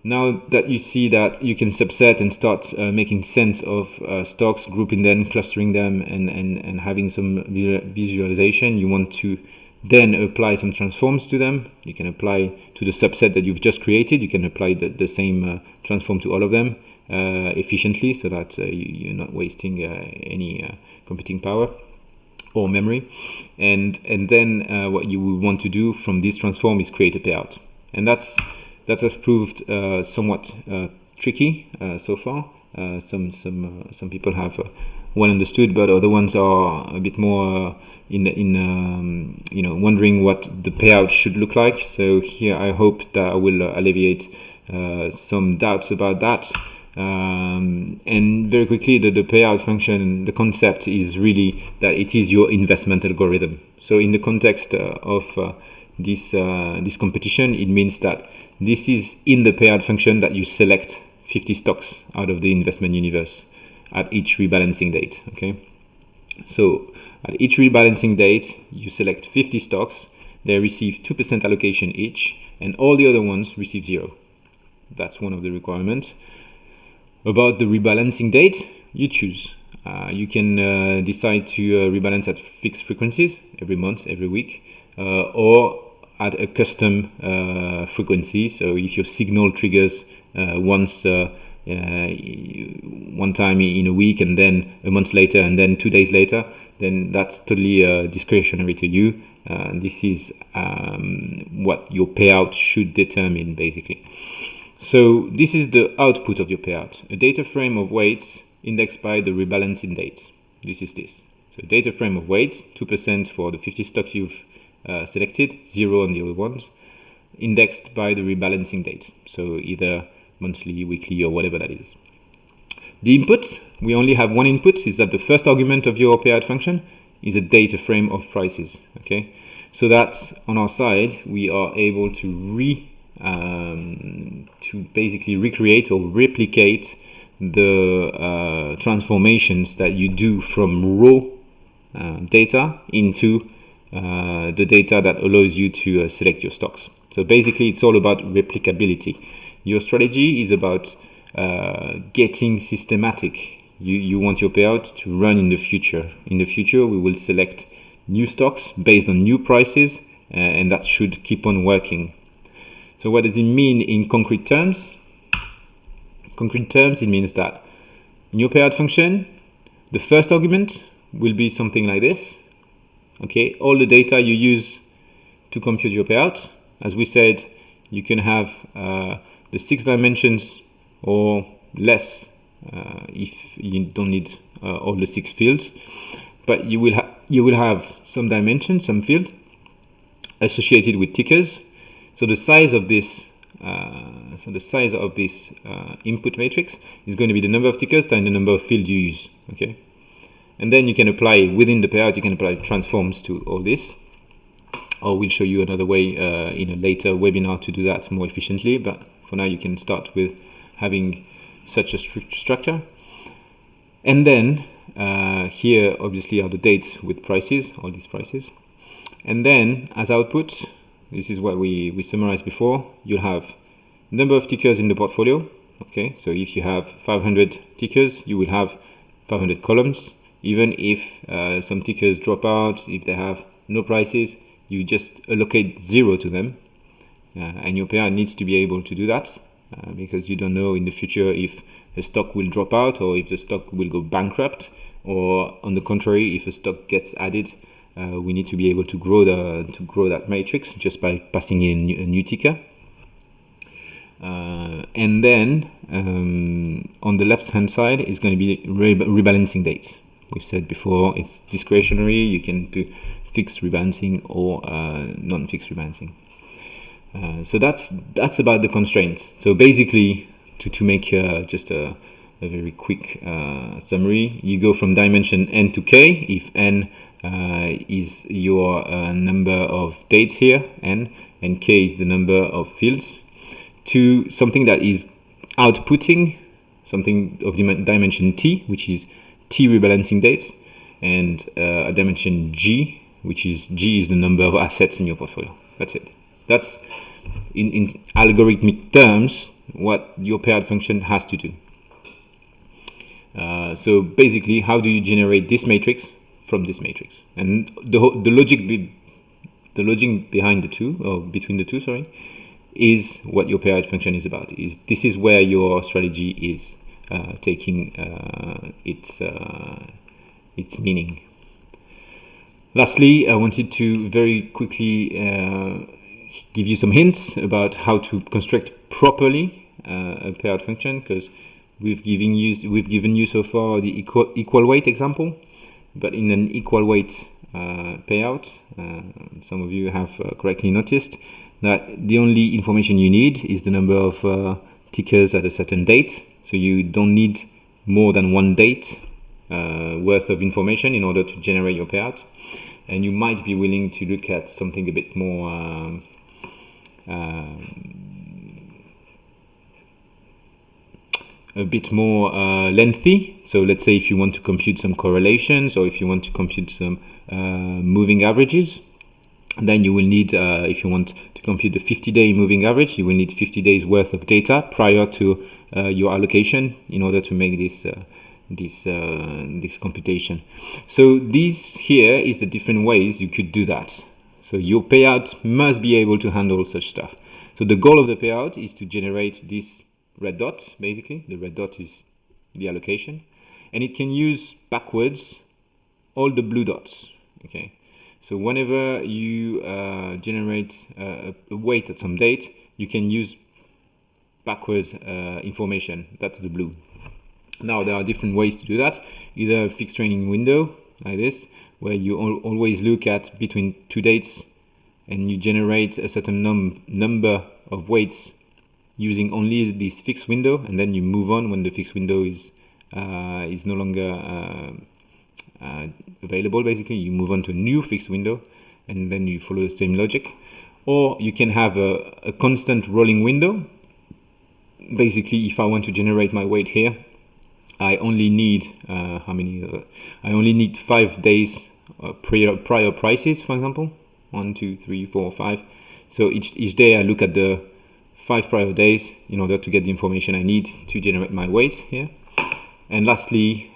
Now that you see that you can subset and start making sense of stocks, grouping them, clustering them, and having some visualization, you want to then apply some transforms to them. You can apply to the subset that you've just created. You can apply the same transform to all of them efficiently, so that you're not wasting any computing power or memory. And then what you will want to do from this transform is create a payout. And that has proved somewhat tricky so far. Some people have well understood, but other ones are a bit more wondering what the payout should look like. So here I hope that I will alleviate some doubts about that. And very quickly, the payout function, the concept is really that it is your investment algorithm. So in the context of this competition, it means that this is in the payout function that you select 50 stocks out of the investment universe at each rebalancing date. Okay, so at each rebalancing date, you select 50 stocks. They receive 2% allocation each, and all the other ones receive 0. That's one of the requirements. About the rebalancing date, you choose. You can decide to rebalance at fixed frequencies every month, every week, or at a custom frequency. So if your signal triggers once one time in a week, and then a month later, and then 2 days later, then that's totally discretionary to you. This is what your payout should determine, basically. So this is the output of your payout, a data frame of weights indexed by the rebalancing date. This is this. So data frame of weights, 2% for the 50 stocks you've selected, 0 on the other ones, indexed by the rebalancing date. So either monthly, weekly, or whatever that is. The input, we only have one input, is that the first argument of your payout function is a data frame of prices. Okay, so that on our side, we are able to basically recreate or replicate the transformations that you do from raw data into the data that allows you to select your stocks. So basically, it's all about replicability. Your strategy is about getting systematic. You want your payout to run in the future. In the future, we will select new stocks based on new prices, and that should keep on working. So what does it mean in concrete terms? Concrete terms, it means that in your payout function, the first argument will be something like this. Okay, all the data you use to compute your payout. As we said, you can have the 6 dimensions or less if you don't need all the 6 fields, but you will have some dimensions, some field associated with tickers. So the size of this input matrix is going to be the number of tickers times the number of fields you use. Okay, and then you can apply within the payout. You can apply transforms to all this. Or we'll show you another way in a later webinar to do that more efficiently. But for now, you can start with having such a structure. And then here, obviously, are the dates with prices, all these prices. And then as output, this is what we summarized before. You'll have number of tickers in the portfolio. Okay, so if you have 500 tickers, you will have 500 columns. Even if some tickers drop out, if they have no prices, you just allocate 0 to them. And your payout needs to be able to do that because you don't know in the future if a stock will drop out or if the stock will go bankrupt, or on the contrary, if a stock gets added. We need to be able to grow that matrix just by passing in a new ticker. And then on the left hand side is going to be rebalancing dates. We've said before it's discretionary. You can do fixed rebalancing or non-fixed rebalancing. So that's about the constraints. So basically, to make just a very quick summary, you go from dimension n to k if n is your number of dates here, n, and k is the number of fields, to something that is outputting something of dimension t, which is t rebalancing dates, and a dimension g, which is g is the number of assets in your portfolio. That's it. That's in algorithmic terms, what your payout function has to do. So basically, how do you generate this matrix from this matrix? And the logic behind the two, or between the two, sorry, is what your payout function is about. This is where your strategy is taking its meaning. Lastly, I wanted to very quickly give you some hints about how to construct properly a payout function, because we've given you so far the equal weight example, but in an equal weight payout, some of you have correctly noticed that the only information you need is the number of tickers at a certain date. So you don't need more than one date worth of information in order to generate your payout. And you might be willing to look at something a bit more lengthy. So let's say if you want to compute some correlations, or if you want to compute some moving averages, then you will need, if you want to compute the 50-day moving average, you will need 50 days worth of data prior to your allocation in order to make this computation. So this here is the different ways you could do that. So your payout must be able to handle such stuff. So the goal of the payout is to generate this red dot. Basically, the red dot is the allocation, and it can use backwards all the blue dots. Okay, so whenever you generate a weight at some date, you can use backwards information. That's the blue. Now there are different ways to do that. Either a fixed training window like this, where you always look at between two dates and you generate a certain number of weights using only this fixed window, and then you move on when the fixed window is no longer available. Basically, you move on to a new fixed window, and then you follow the same logic. Or you can have a constant rolling window. Basically, if I want to generate my weight here, I only need I only need 5 days prior prices, for example, 1, 2, 3, 4, 5. So each day I look at the 5 prior days in order to get the information I need to generate my weight here. And lastly,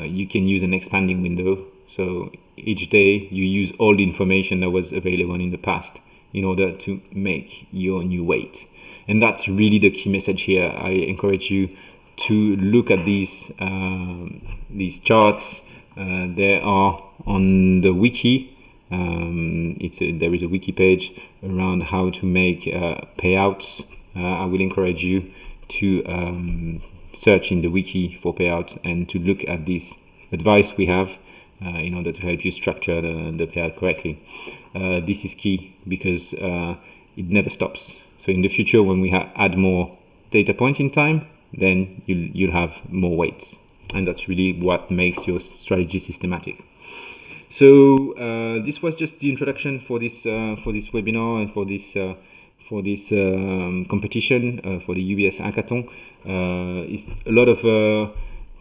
you can use an expanding window. So each day you use all the information that was available in the past in order to make your new weight. And that's really the key message here. I encourage you to look at these charts. They are on the wiki. There is a wiki page around how to make payouts. I will encourage you to search in the wiki for payouts and to look at this advice we have in order to help you structure the payout correctly. This is key because it never stops. So in the future, when we add more data points in time, then you'll have more weights, and that's really what makes your strategy systematic. So this was just the introduction for this webinar and for this competition for the UBS Hackathon. It's a lot of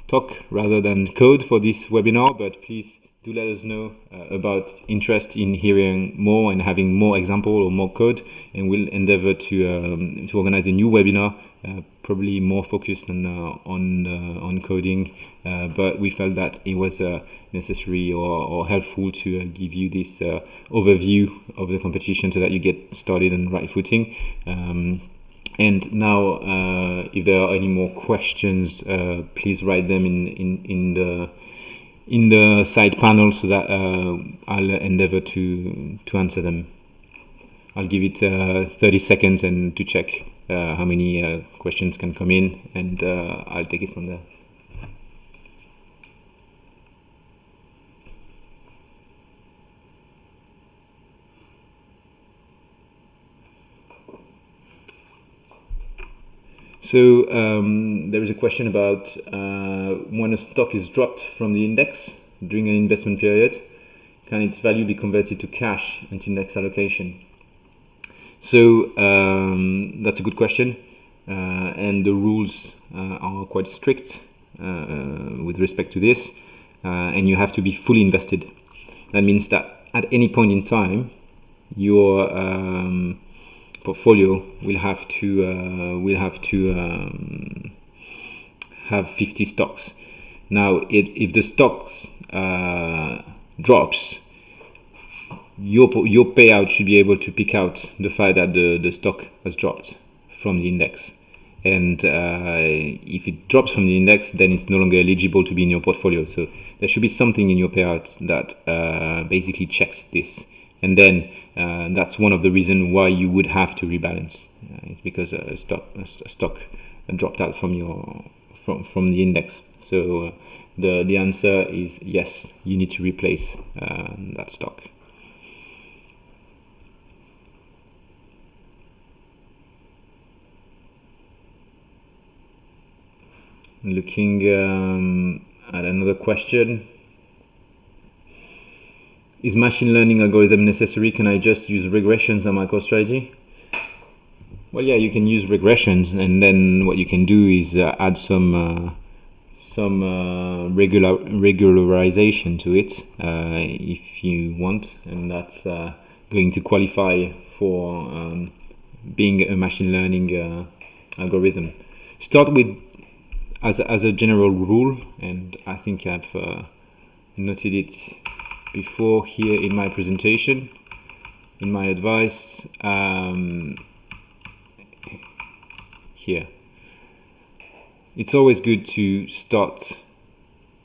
talk rather than code for this webinar, but please do let us know about interest in hearing more and having more example or more code, and we'll endeavor to organize a new webinar, probably more focused on coding, but we felt that it was necessary or helpful to give you this overview of the competition so that you get started on right footing. And now, if there are any more questions, please write them in the side panel so that I'll endeavor to answer them. I'll give it 30 seconds and to check how many questions can come in, and I'll take it from there. So there is a question about when a stock is dropped from the index during an investment period, can its value be converted to cash until next allocation? So that's a good question, and the rules are quite strict with respect to this, and you have to be fully invested. That means that at any point in time, your portfolio will have to have 50 stocks. Now, if the stocks drops, your payout should be able to pick out the fact that the stock has dropped from the index. And if it drops from the index, then it's no longer eligible to be in your portfolio. So there should be something in your payout that basically checks this. And then that's one of the reasons why you would have to rebalance. It's because a stock dropped out from the index. So the answer is yes, you need to replace that stock. Looking at another question. Is machine learning algorithm necessary? Can I just use regressions on my core strategy? Well, yeah, you can use regressions, and then what you can do is add some regularization to it if you want, and that's going to qualify for being a machine learning algorithm. Start with as a general rule, and I think I've noted it before here in my presentation, in my advice here. It's always good to start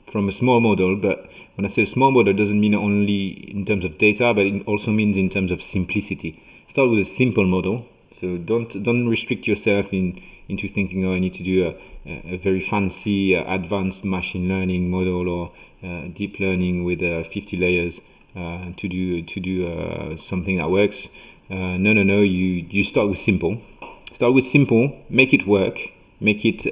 from a small model, but when I say small model, it doesn't mean only in terms of data, but it also means in terms of simplicity. Start with a simple model, so don't restrict yourself into thinking, oh, I need to do a very fancy advanced machine learning model or deep learning with 50 layers to do something that works. No. You start with simple. Start with simple. Make it work. Make it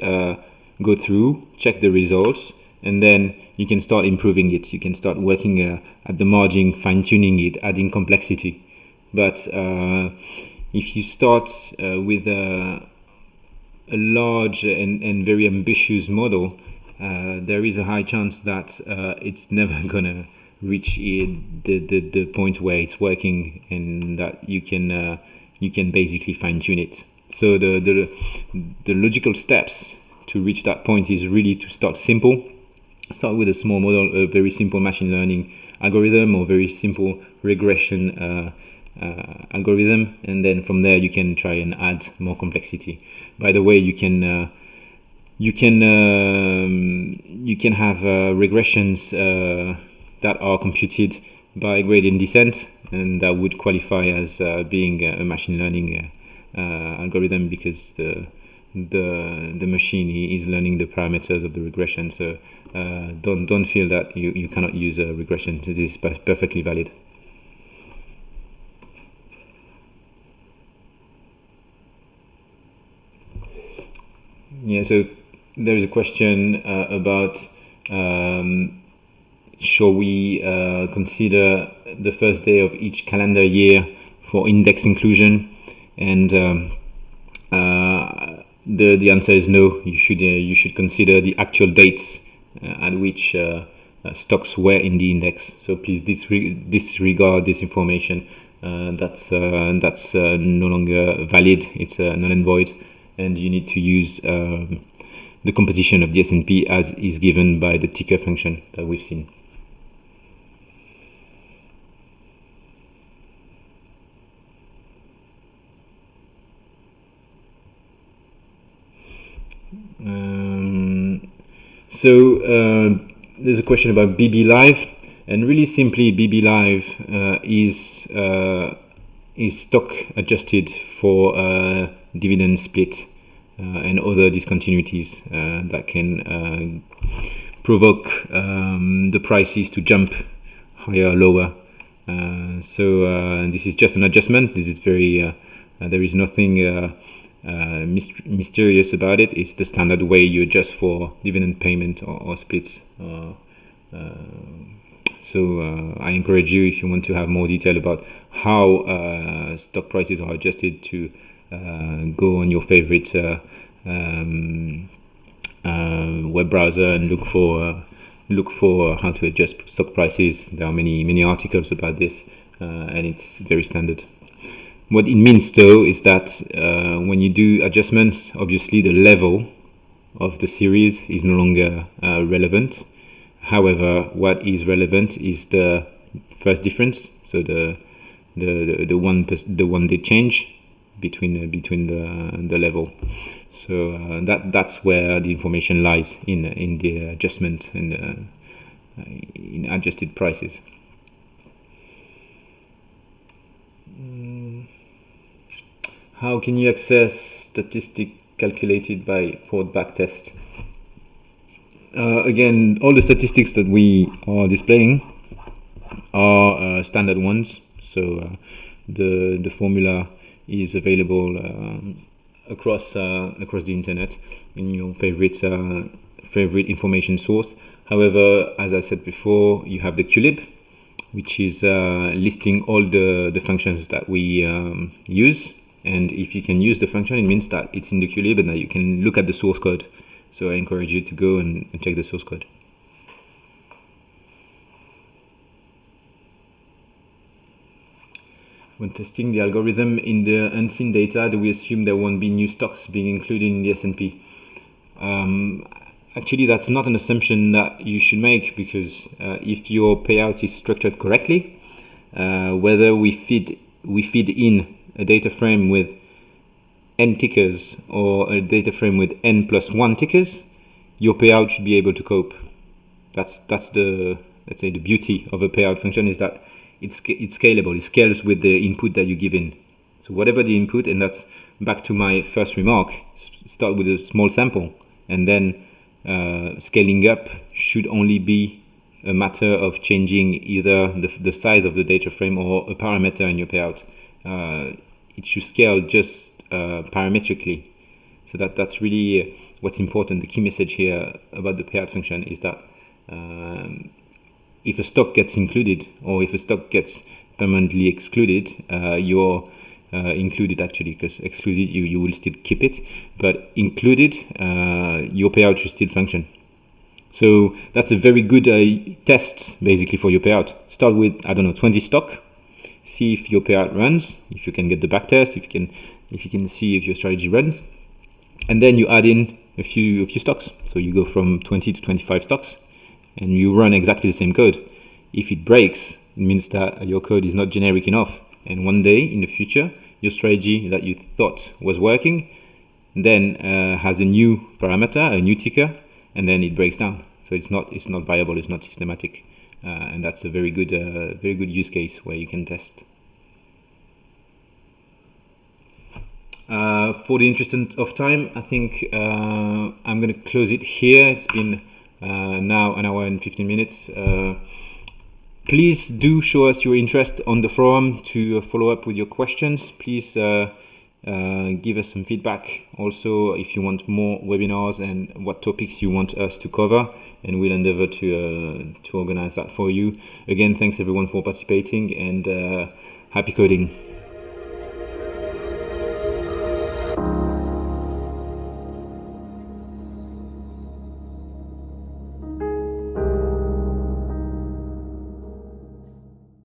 go through. Check the results, and then you can start improving it. You can start working at the margin, fine-tuning it, adding complexity. But if you start with a large and very ambitious model, there is a high chance that it's never gonna reach the point where it's working, and that you can basically fine tune it. So the logical steps to reach that point is really to start simple. Start with a small model, a very simple machine learning algorithm or very simple regression algorithm, and then from there you can try and add more complexity. By the way, you can have regressions that are computed by gradient descent, and that would qualify as being a machine learning algorithm, because the machine is learning the parameters of the regression. So don't feel that you cannot use a regression. It is perfectly valid. Yeah, so there is a question about shall we consider the first day of each calendar year for index inclusion, and the answer is no. You should consider the actual dates at which stocks were in the index. So please disregard this information. That's no longer valid. It's null and void. And you need to use the composition of the S&P as is given by the ticker function that we've seen. There's a question about BB Live, and really simply, BB Live is stock adjusted for dividend split and other discontinuities that can provoke the prices to jump higher or lower. So this is just an adjustment. This is very there is nothing mysterious about it. It's the standard way you adjust for dividend payment or splits. So I encourage you, if you want to have more detail about how stock prices are adjusted, to go on your favorite web browser and look for how to adjust stock prices. There are many articles about this, and it's very standard. What it means though is that when you do adjustments, obviously the level of the series is no longer relevant. However, what is relevant is the first difference, so the one day change between the level. So that's where the information lies in the adjustment and in adjusted prices. How can you access statistic calculated by port backtest? Again, all the statistics that we are displaying are standard ones. So the formula is available across the internet in your favorite information source. However, as I said before, you have the QLib, which is listing all the functions that we use. And if you can use the function, it means that it's in the QLib and that you can look at the source code. So I encourage you to go and check the source code. When testing the algorithm in the unseen data, do we assume there won't be new stocks being included in the S&P? Actually, that's not an assumption that you should make, because if your payout is structured correctly, whether we feed in a data frame with n tickers or a data frame with n plus 1 tickers, your payout should be able to cope. That's the, let's say, the beauty of a payout function, is that it's scalable. It scales with the input that you give in. So whatever the input, and that's back to my first remark, start with a small sample, and then scaling up should only be a matter of changing either the size of the data frame or a parameter in your payout. It should scale just parametrically. So that's really what's important. The key message here about the payout function is that if a stock gets included or if a stock gets permanently excluded, you're included actually, because excluded you will still keep it, but included your payout should still function. So that's a very good test basically for your payout. Start with, I don't know, 20 stock. See if your payout runs, if you can get the back test, if you can see if your strategy runs, and then you add in a few stocks. So you go from 20 to 25 stocks, and you run exactly the same code. If it breaks, it means that your code is not generic enough, and one day in the future, your strategy that you thought was working then has a new parameter, a new ticker, and then it breaks down. So it's not viable, it's not systematic. And that's a very good use case where you can test. For the interest of time, I think I'm going to close it here. It's been now an hour and 15 minutes. Please do show us your interest on the forum to follow up with your questions. Please give us some feedback. Also, if you want more webinars and what topics you want us to cover, and we'll endeavor to organize that for you. Again, thanks everyone for participating, and happy coding.